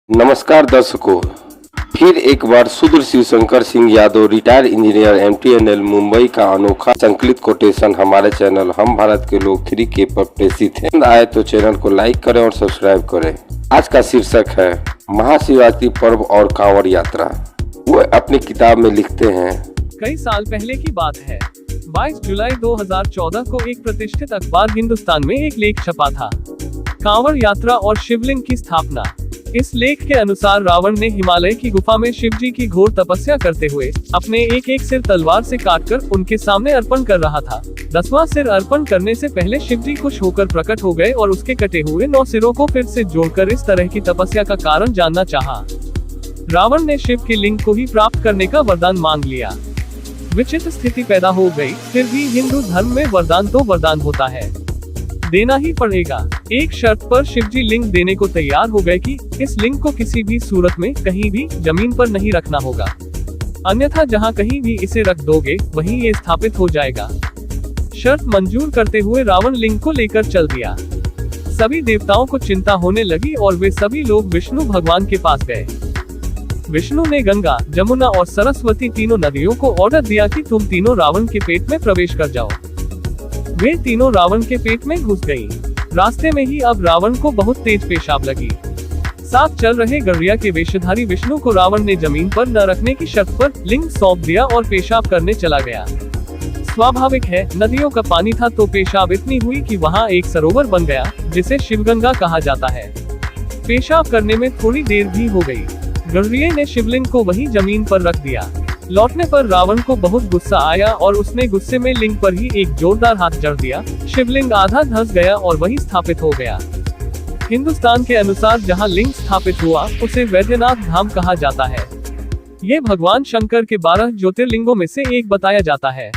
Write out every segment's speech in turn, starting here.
नमस्कार दर्शकों, फिर एक बार शूद्र Shivshankar Singh Yadav retired engineer MTNL Mumbai का अनोखा संकलित कोटेशन हमारे चैनल हम भारत के लोग 3K पर प्रेषित है। पसंद आए तो चैनल को लाइक करें और सब्सक्राइब करें। आज का शीर्षक है महाशिवरात्रि पर्व और कांवड़ यात्रा। वो अपनी किताब में लिखते हैं, कई साल पहले की बात है। 22 जुलाई 2014 को एक प्रतिष्ठित अखबार हिंदुस्तान में एक लेख छपा था, कांवड़ यात्रा और शिवलिंग की स्थापना। इस लेख के अनुसार रावण ने हिमालय की गुफा में शिवजी की घोर तपस्या करते हुए अपने एक एक सिर तलवार से काटकर उनके सामने अर्पण कर रहा था। 10वां सिर अर्पण करने से पहले शिवजी खुश होकर प्रकट हो गए और उसके कटे हुए 9 सिरों को फिर से जोड़कर इस तरह की तपस्या का कारण जानना चाहा। रावण ने शिव के लिंग को ही प्राप्त करने का वरदान मांग लिया। विचित्र स्थिति पैदा हो गई। फिर भी हिंदू धर्म में वरदान तो वरदान होता है, देना ही पड़ेगा। एक शर्त पर शिवजी लिंग देने को तैयार हो गए कि इस लिंग को किसी भी सूरत में कहीं भी जमीन पर नहीं रखना होगा, अन्यथा जहां कहीं भी इसे रख दोगे वहीं ये स्थापित हो जाएगा। शर्त मंजूर करते हुए रावण लिंग को लेकर चल दिया। सभी देवताओं को चिंता होने लगी और वे सभी लोग विष्णु भगवान के पास गए। विष्णु ने गंगा, जमुना और सरस्वती तीनों नदियों को ऑर्डर दिया कि तुम तीनों रावण के पेट में प्रवेश कर जाओ। वे तीनों रावण के पेट में घुस गईं। रास्ते में ही अब रावण को बहुत तेज पेशाब लगी। साथ चल रहे गौरिया के वेशधारी विष्णु को रावण ने जमीन पर न रखने की शर्त पर लिंग सौंप दिया और पेशाब करने चला गया। स्वाभाविक है, नदियों का पानी था तो पेशाब इतनी हुई कि वहां एक सरोवर बन गया जिसे शिवगंगा कहा जाता है। पेशाब करने में थोड़ी देर भी हो गई। गौरिये ने शिवलिंग को वहीं जमीन पर रख दिया। लौटने पर रावण को बहुत गुस्सा आया और उसने गुस्से में लिंग पर ही एक जोरदार हाथ जड़ दिया। शिवलिंग आधा धंस गया और वहीं स्थापित हो गया। हिंदुस्तान के अनुसार जहां लिंग स्थापित हुआ उसे वैद्यनाथ धाम कहा जाता है। ये भगवान शंकर के 12 ज्योतिर्लिंगों में से एक बताया जाता है।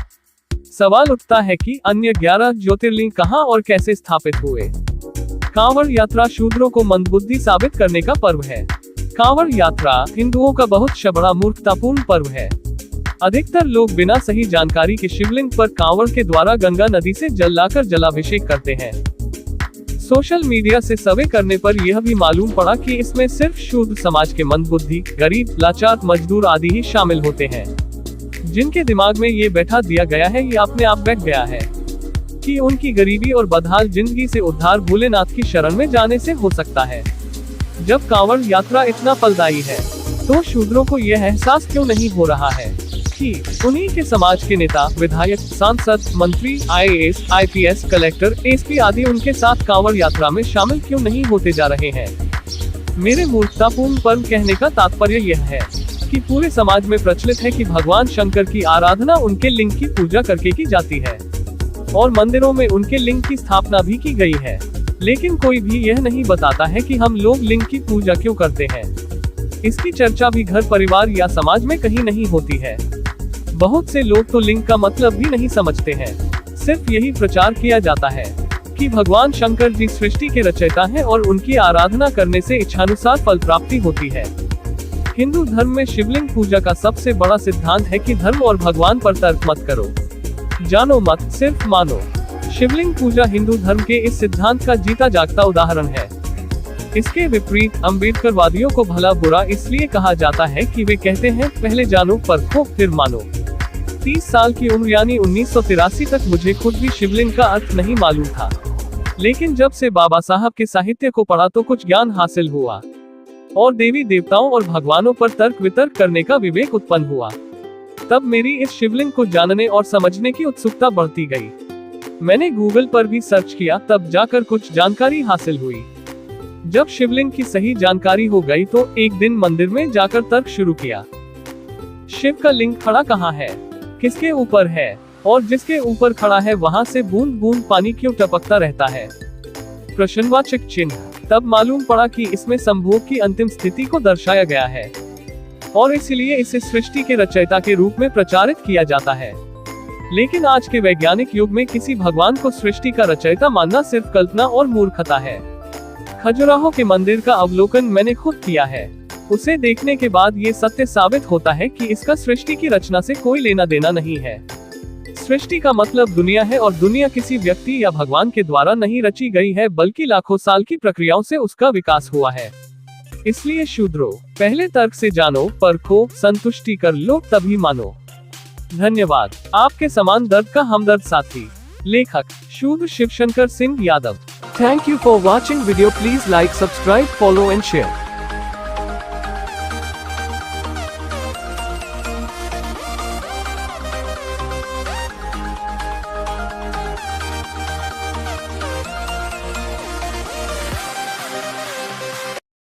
सवाल उठता है कि अन्य 11 ज्योतिर्लिंग कहां और कैसे स्थापित हुए। कांवड़ यात्रा शूद्रों को मंदबुद्धि साबित करने का पर्व है। कांवड़ यात्रा हिंदुओं का बहुत बड़ा मूर्खतापूर्ण पर्व है। अधिकतर लोग बिना सही जानकारी के शिवलिंग पर कांवड़ के द्वारा गंगा नदी से जल लाकर जलाभिषेक करते हैं। सोशल मीडिया से सर्वे करने पर यह भी मालूम पड़ा कि इसमें सिर्फ शूद्र समाज के मंदबुद्धि, गरीब, लाचार, मजदूर आदि ही शामिल होते हैं, जिनके दिमाग में ये बैठा दिया गया है, ये अपने आप बैठ गया है कि उनकी गरीबी और बदहाल जिंदगी से उद्धार भोलेनाथ की शरण में जाने से हो सकता है। जब कांवड़ यात्रा इतना फलदायी है तो शूद्रों को यह एहसास क्यों नहीं हो रहा है कि उन्हीं के समाज के नेता, विधायक, सांसद, मंत्री, IAS, IPS, कलेक्टर, SP आदि उनके साथ कांवड़ यात्रा में शामिल क्यों नहीं होते जा रहे हैं। मेरे मूर्खतापूर्ण पर्व कहने का तात्पर्य यह है कि पूरे समाज में प्रचलित है कि भगवान शंकर की आराधना उनके लिंग की पूजा करके की जाती है और मंदिरों में उनके लिंग की स्थापना भी की गई है, लेकिन कोई भी यह नहीं बताता है कि हम लोग लिंग की पूजा क्यों करते हैं। इसकी चर्चा भी घर परिवार या समाज में कहीं नहीं होती है। बहुत से लोग तो लिंग का मतलब भी नहीं समझते हैं। सिर्फ यही प्रचार किया जाता है कि भगवान शंकर जी सृष्टि के रचयिता हैं और उनकी आराधना करने से इच्छानुसार फल प्राप्ति होती है। हिंदू धर्म में शिवलिंग पूजा का सबसे बड़ा सिद्धांत है कि धर्म और भगवान पर तर्क मत करो, जानो मत, सिर्फ मानो। शिवलिंग पूजा हिंदू धर्म के इस सिद्धांत का जीता जागता उदाहरण है। इसके विपरीत अम्बेडकरवादियों को भला बुरा इसलिए कहा जाता है कि वे कहते हैं पहले जानो, परखो, फिर मानो। 30 साल की उम्र यानी 1983 तक मुझे खुद भी शिवलिंग का अर्थ नहीं मालूम था, लेकिन जब से बाबा साहब के साहित्य को पढ़ा तो कुछ ज्ञान हासिल हुआ और देवी देवताओं और भगवानों पर तर्क वितर्क करने का विवेक उत्पन्न हुआ। तब मेरी इस शिवलिंग को जानने और समझने की उत्सुकता बढ़ती गई। मैंने गूगल पर भी सर्च किया, तब जाकर कुछ जानकारी हासिल हुई। जब शिवलिंग की सही जानकारी हो गई तो एक दिन मंदिर में जाकर तर्क शुरू किया। शिव का लिंग खड़ा कहाँ है, किसके ऊपर है और जिसके ऊपर खड़ा है वहां से बूंद बूंद पानी क्यों टपकता रहता है, प्रश्नवाचक चिन्ह। तब मालूम पड़ा कि इसमें संभोग की अंतिम स्थिति को दर्शाया गया है और इसलिए इसे सृष्टि के रचयिता के रूप में प्रचारित किया जाता है। लेकिन आज के वैज्ञानिक युग में किसी भगवान को सृष्टि का रचयिता मानना सिर्फ कल्पना और मूर्खता है। खजुराहो के मंदिर का अवलोकन मैंने खुद किया है। उसे देखने के बाद ये सत्य साबित होता है कि इसका सृष्टि की रचना से कोई लेना देना नहीं है। सृष्टि का मतलब दुनिया है और दुनिया किसी व्यक्ति या भगवान के द्वारा नहीं रची गई है, बल्कि लाखों साल की प्रक्रियाओं से उसका विकास हुआ है। इसलिए शूद्रो, पहले तर्क से जानो, परखो, संतुष्टि कर लो, तभी मानो। धन्यवाद। आपके समान दर्द का हमदर्द साथी, लेखक शूद्र Shivshankar Singh Yadav. Thank you for watching video. Please like, subscribe, follow and share.